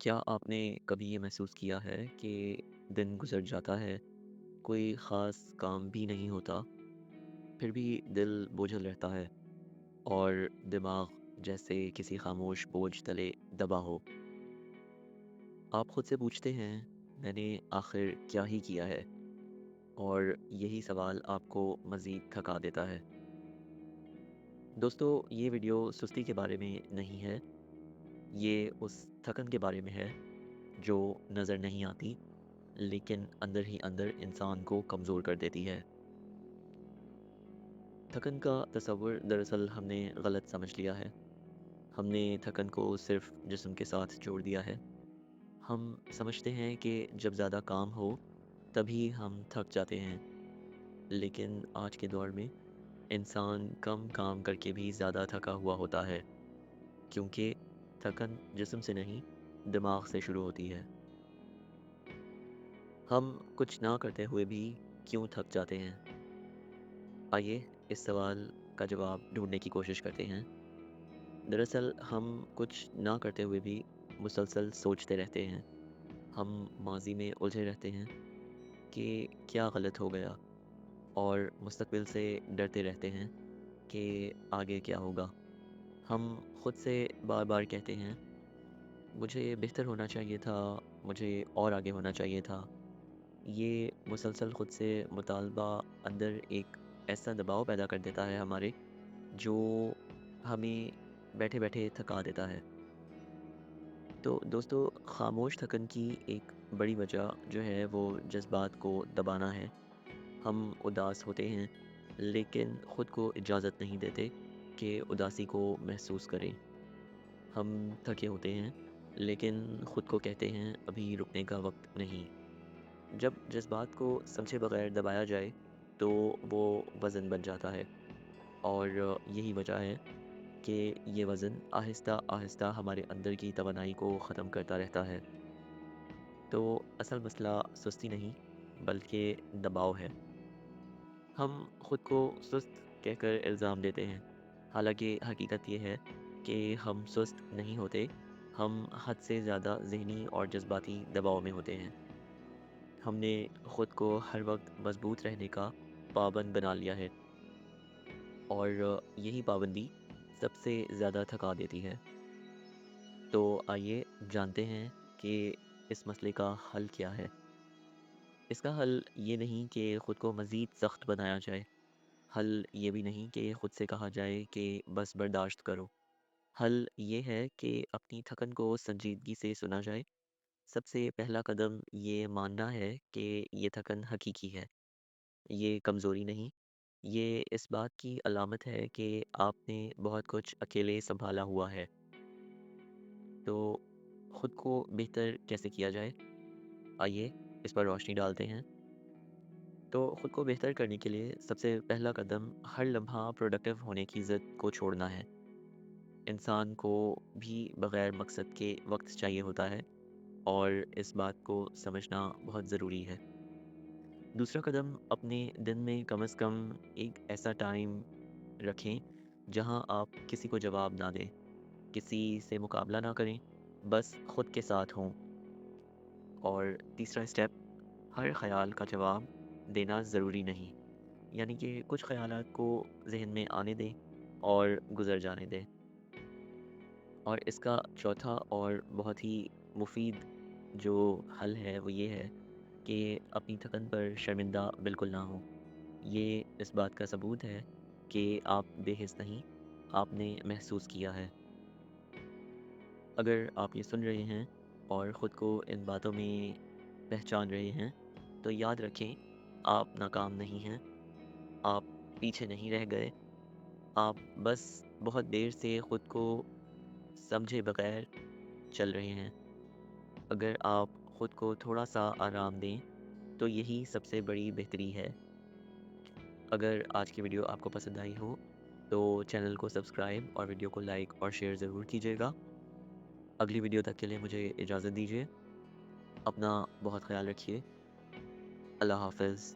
क्या आपने कभी ये महसूस किया है कि दिन गुजर जाता है, कोई ख़ास काम भी नहीं होता, फिर भी दिल बोझल रहता है और दिमाग जैसे किसी खामोश बोझ तले दबा हो? आप खुद से पूछते हैं, मैंने आखिर क्या ही किया है? और यही सवाल आपको मज़ीद थका देता है। दोस्तों, ये वीडियो सुस्ती के बारे में नहीं है, ये उस थकन के बारे में है जो नज़र नहीं आती लेकिन अंदर ही अंदर इंसान को कमज़ोर कर देती है। थकन का तस्वुर दरअसल हमने गलत समझ लिया है। हमने थकन को सिर्फ जिस्म के साथ जोड़ दिया है। हम समझते हैं कि जब ज़्यादा काम हो तभी हम थक जाते हैं, लेकिन आज के दौर में इंसान कम काम करके भी ज़्यादा थका हुआ होता है, क्योंकि थकन जिस्म से नहीं, दिमाग से शुरू होती है। हम कुछ ना करते हुए भी क्यों थक जाते हैं? आइए इस सवाल का जवाब ढूँढने की कोशिश करते हैं। दरअसल हम कुछ ना करते हुए भी मुसलसल सोचते रहते हैं। हम माज़ी में उलझे रहते हैं कि क्या गलत हो गया, और मुस्तक़बिल से डरते रहते हैं कि आगे क्या होगा। हम खुद से बार-बार कहते हैं, मुझे बेहतर होना चाहिए था, मुझे और आगे होना चाहिए था। ये मुसलसल खुद से मुतालबा अंदर एक ऐसा दबाव पैदा कर देता है हमारे, जो हमें बैठे-बैठे थका देता है। तो दोस्तों, खामोश थकन की एक बड़ी वजह जो है वो जज़्बात को दबाना है। हम उदास होते हैं, लेकिन खुद को इजाज़त नहीं देते कि उदासी को महसूस करें। हम थके होते हैं, लेकिन खुद को कहते हैं अभी रुकने का वक़्त नहीं। जब जज़्बात को समझे बगैर दबाया जाए, तो वो वज़न बन जाता है, और यही वजह है कि ये वज़न आहिस्ता-आहिस्ता हमारे अंदर की तवानाई को ख़त्म करता रहता है। तो असल मसला सुस्ती नहीं, बल्कि दबाव है। हम खुद को सुस्त कहकर इल्ज़ाम देते हैं, हालांकि हकीकत ये है कि हम सुस्त नहीं होते, हम हद से ज़्यादा ज़हनी और जज्बाती दबाव में होते हैं। हमने खुद को हर वक्त मजबूत रहने का पाबंद बना लिया है, और यही पाबंदी सबसे ज़्यादा थका देती है। तो आइए जानते हैं कि इस मसले का हल क्या है। इसका हल ये नहीं कि खुद को मज़ीद सख्त बनाया जाए। हल ये भी नहीं कि खुद से कहा जाए कि बस बर्दाश्त करो। हल ये है कि अपनी थकन को संजीदगी से सुना जाए। सबसे पहला कदम ये मानना है कि ये थकन हकीकी है, ये कमज़ोरी नहीं। ये इस बात की अलामत है कि आपने बहुत कुछ अकेले सँभाला हुआ है। तो खुद को बेहतर कैसे किया जाए? आइए इस पर रोशनी डालते हैं। तो खुद को बेहतर करने के लिए सबसे पहला कदम हर लम्हा प्रोडक्टिव होने की ज़िद को छोड़ना है। इंसान को भी बग़ैर मकसद के वक़्त चाहिए होता है, और इस बात को समझना बहुत ज़रूरी है। दूसरा कदम, अपने दिन में कम से कम एक ऐसा टाइम रखें जहां आप किसी को जवाब ना दें, किसी से मुकाबला ना करें, बस खुद के साथ हों। और तीसरा स्टेप, हर ख़याल का जवाब देना ज़रूरी नहीं, यानी कि कुछ ख़यालात को ज़हन में आने दें और गुज़र जाने दें। और इसका चौथा और बहुत ही मुफ़ीद जो हल है वो ये है कि अपनी थकन पर शर्मिंदा बिल्कुल ना हों। ये इस बात का सबूत है कि आप बेहिस नहीं, आपने महसूस किया है। अगर आप ये सुन रहे हैं और ख़ुद को इन बातों में पहचान रहे हैं, तो याद रखें, आप नाकाम नहीं हैं, आप पीछे नहीं रह गए, आप बस बहुत देर से ख़ुद को समझे बगैर चल रहे हैं। अगर आप ख़ुद को थोड़ा-सा आराम दें, तो यही सबसे बड़ी बेहतरी है। अगर आज की वीडियो आपको पसंद आई हो, तो चैनल को सब्सक्राइब और वीडियो को लाइक और शेयर ज़रूर कीजिएगा। अगली वीडियो तक के लिए मुझे इजाज़त दीजिए। अपना बहुत ख़्याल रखिए। अल्लाह हाफ़िज़।